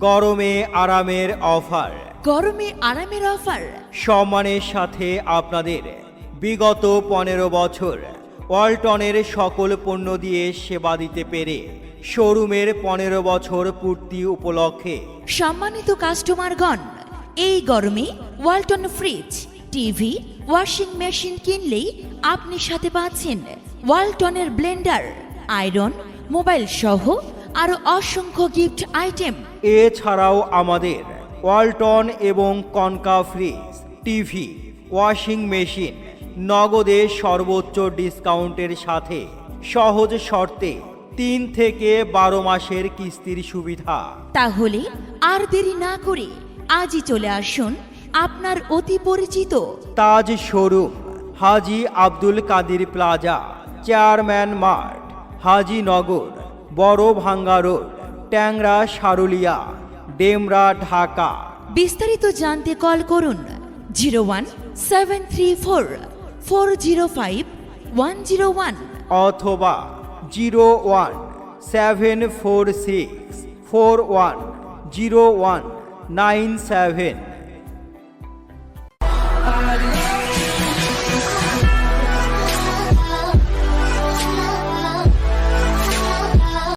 গরমে আরামের অফার। গরমে আরামের অফার। সম্মানের সাথে আপনাদের বিগত 15 বছর ওয়ালটনের সকল পণ্য দিয়ে সেবা দিতে পেরে শোরুমের 15 বছর পূর্তি উপলক্ষে সম্মানিত কাস্টমারগণ, এই গরমে Walton fridge, TV, washing machine কিনলেই আপনি সাথে পাচ্ছেন ওয়ালটনের ব্লেন্ডার, আয়রন, মোবাইল সহ আরো অসংখ্য গিফট আইটেম। এছাড়াও আমাদের ওয়ালটন এবং concha fridge, TV, washing machine নগদে সর্বোচ্চ ডিসকাউন্টের সাথে সহজ শর্তে 3 থেকে 12 মাসের কিস্তির সুবিধা। তাহলে আর দেরি না করে আজই চলে আসুন আপনার অতি পরিচিত Taj showroom, Haji Abdul Kadir plaza, chairman mart, Hajinagar, Boro Bhanga road, ট্যাংরা সারুলিয়া, ডেমরা, ঢাকা। বিস্তারিত জানতে কল করুন 01734051001 অথবা 01746410197।